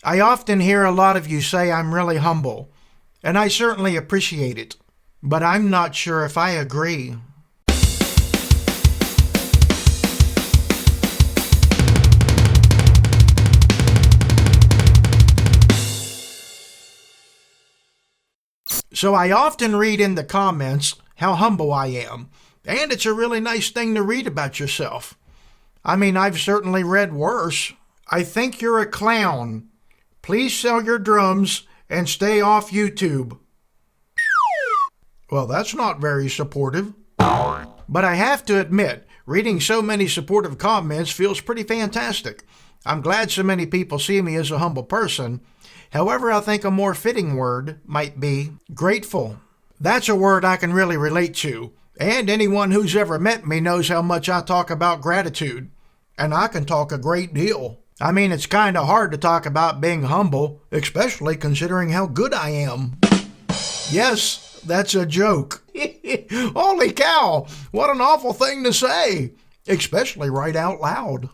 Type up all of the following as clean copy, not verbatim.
I often hear a lot of you say I'm really humble, and I certainly appreciate it, but I'm not sure if I agree. So I often read in the comments how humble I am, and it's a really nice thing to read about yourself. I mean, I've certainly read worse. I think you're a clown. Please sell your drums and stay off YouTube. Well, that's not very supportive. But I have to admit, reading so many supportive comments feels pretty fantastic. I'm glad so many people see me as a humble person. However, I think a more fitting word might be grateful. That's a word I can really relate to, and anyone who's ever met me knows how much I talk about gratitude, and I can talk a great deal. I mean, it's kind of hard to talk about being humble, especially considering how good I am. Yes, that's a joke. Holy cow, what an awful thing to say, especially right out loud.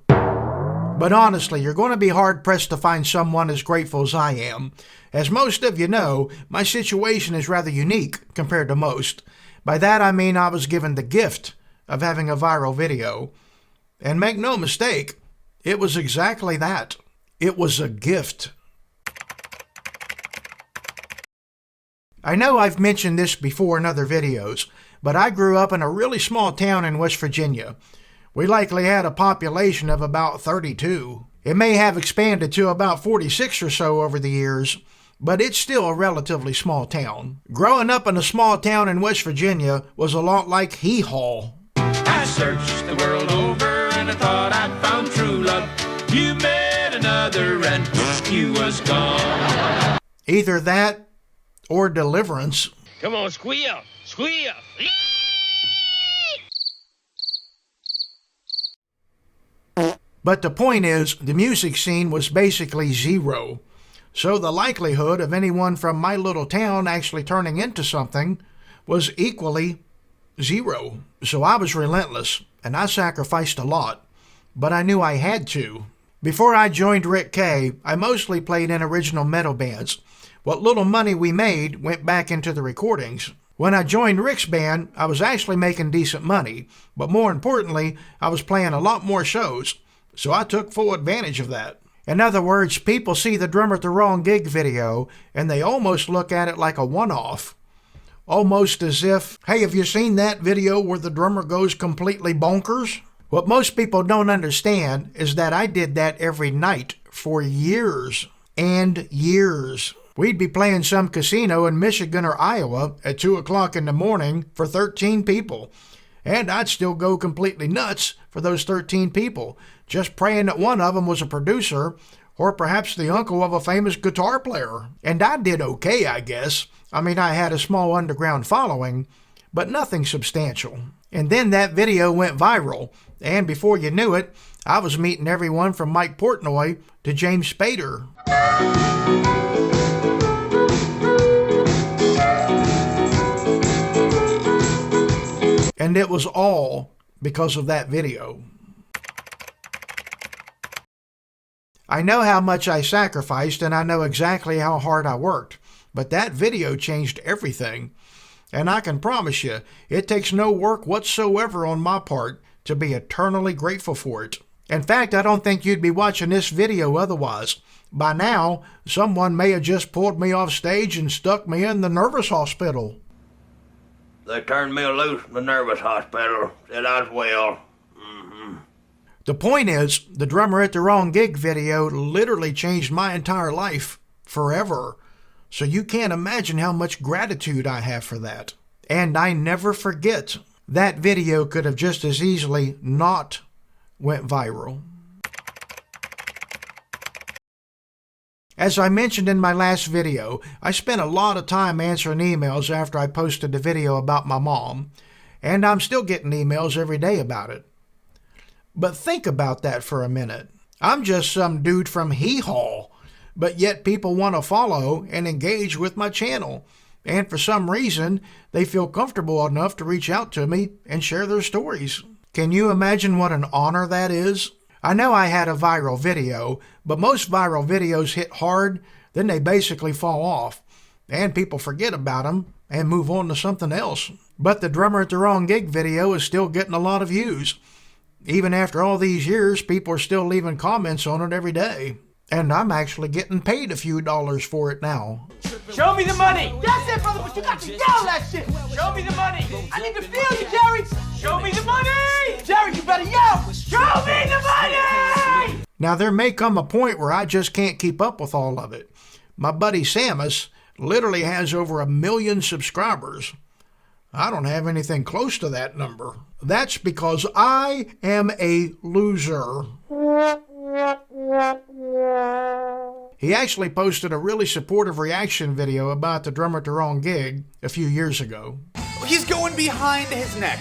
But honestly, you're going to be hard-pressed to find someone as grateful as I am. As most of you know, my situation is rather unique compared to most. By that I mean I was given the gift of having a viral video. And make no mistake, it was exactly that. It was a gift. I know I've mentioned this before in other videos, but I grew up in a really small town in West Virginia. We likely had a population of about 32. It may have expanded to about 46 or so over the years, but it's still a relatively small town. Growing up in a small town in West Virginia was a lot like hee-haw. I searched the world over and I thought I'd found true love. You met another and you was gone. Either that or Deliverance. Come on, squeal, squeal. But the point is, the music scene was basically zero. So the likelihood of anyone from my little town actually turning into something was equally zero. So I was relentless, and I sacrificed a lot. But I knew I had to. Before I joined Rick K, I mostly played in original metal bands. What little money we made went back into the recordings. When I joined Rick's band, I was actually making decent money. But more importantly, I was playing a lot more shows. So I took full advantage of that. In other words, people see the Drummer at the Wrong Gig video and they almost look at it like a one-off. Almost as if, hey, have you seen that video where the drummer goes completely bonkers? What most people don't understand is that I did that every night for years and years. We'd be playing some casino in Michigan or Iowa at 2 o'clock in the morning for 13 people. And I'd still go completely nuts for those 13 people, just praying that one of them was a producer or perhaps the uncle of a famous guitar player. And I did okay, I guess. I mean, I had a small underground following, but nothing substantial. And then that video went viral, and before you knew it, I was meeting everyone from Mike Portnoy to James Spader. And it was all because of that video. I know how much I sacrificed and I know exactly how hard I worked, but that video changed everything. And I can promise you, it takes no work whatsoever on my part to be eternally grateful for it. In fact, I don't think you'd be watching this video otherwise. By now, someone may have just pulled me off stage and stuck me in the nervous hospital. They turned me loose in the nervous hospital. Said I was well. The point is, the Drummer at the Wrong Gig video literally changed my entire life forever. So you can't imagine how much gratitude I have for that. And I never forget, that video could have just as easily not went viral. As I mentioned in my last video, I spent a lot of time answering emails after I posted the video about my mom, and I'm still getting emails every day about it. But think about that for a minute. I'm just some dude from hee-haw, but yet people want to follow and engage with my channel, and for some reason, they feel comfortable enough to reach out to me and share their stories. Can you imagine what an honor that is? I know I had a viral video, but most viral videos hit hard, then they basically fall off, and people forget about them and move on to something else. But the Drummer at the Wrong Gig video is still getting a lot of views. Even after all these years, people are still leaving comments on it every day. And I'm actually getting paid a few dollars for it now. Show me the money! That's it, brother, but you got to yell that shit. Show me the money! I need to feel you, Jerry. Show me the money! Jerry, you better yell. Show me the money! Now, there may come a point where I just can't keep up with all of it. My buddy Samus literally has over 1 million subscribers. I don't have anything close to that number. That's because I am a loser. He actually posted a really supportive reaction video about the Drummer at the Wrong Gig a few years ago. He's going behind his neck.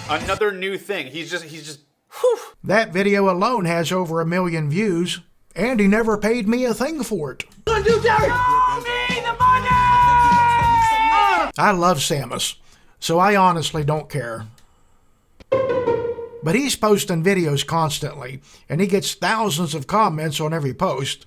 Another new thing. He's just, whew. That video alone has over 1 million views, and he never paid me a thing for it. What you gonna do, Jerry? Show me the money! I love Samus, so I honestly don't care. But he's posting videos constantly, and he gets thousands of comments on every post.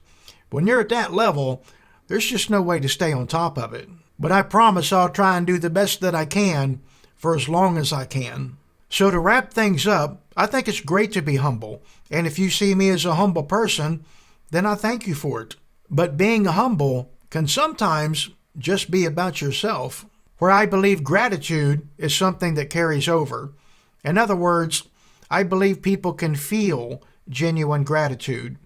When you're at that level, there's just no way to stay on top of it. But I promise I'll try and do the best that I can for as long as I can. So to wrap things up, I think it's great to be humble. And if you see me as a humble person, then I thank you for it. But being humble can sometimes just be about yourself, where I believe gratitude is something that carries over. In other words, I believe people can feel genuine gratitude,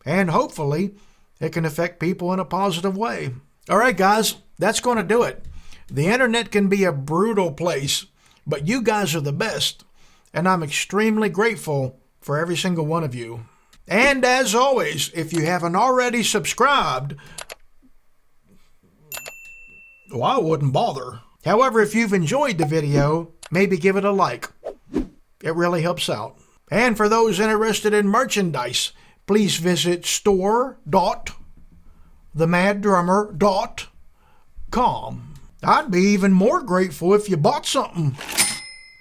and hopefully it can affect people in a positive way. All right, guys, that's going to do it. The internet can be a brutal place, but you guys are the best, and I'm extremely grateful for every single one of you. And as always, if you haven't already subscribed, well, I wouldn't bother. However, if you've enjoyed the video, maybe give it a like. It really helps out. And for those interested in merchandise, please visit store.themaddrummer.com. I'd be even more grateful if you bought something.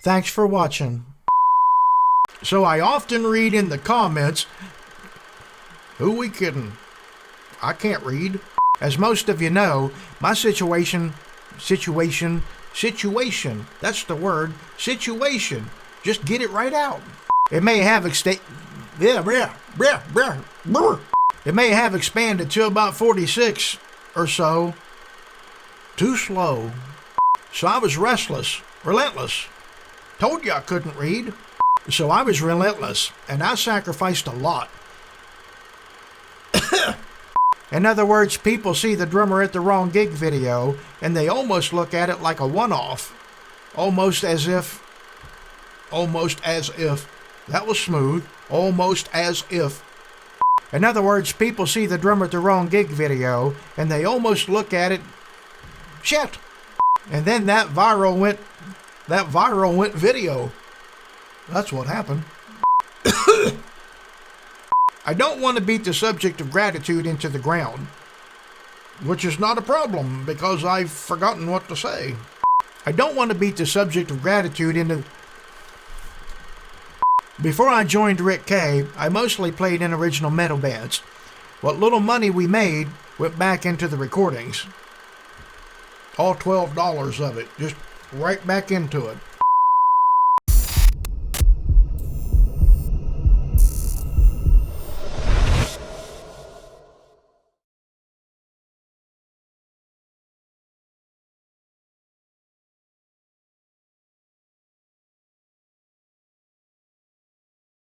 Thanks for watching. So I often read in the comments, who we kidding? I can't read. As most of you know, my situation, that's the word, situation. Just get it right out. It may have It may have expanded to about 46 or so. Too slow. So I was relentless. Told you I couldn't read. So I was relentless, and I sacrificed a lot. In other words, people see the Drummer at the Wrong Gig video, and they almost look at it like a one-off. Almost as if, that was smooth, almost as if. In other words, people see the Drummer at the Wrong Gig video, and they almost look at it, shit. And then that viral went video. That's what happened. I don't want to beat the subject of gratitude into the ground, which is not a problem because I've forgotten what to say. I don't want to beat the subject of gratitude into... Before I joined Rick Kay, I mostly played in original metal bands. What little money we made went back into the recordings. All $12 of it, just right back into it.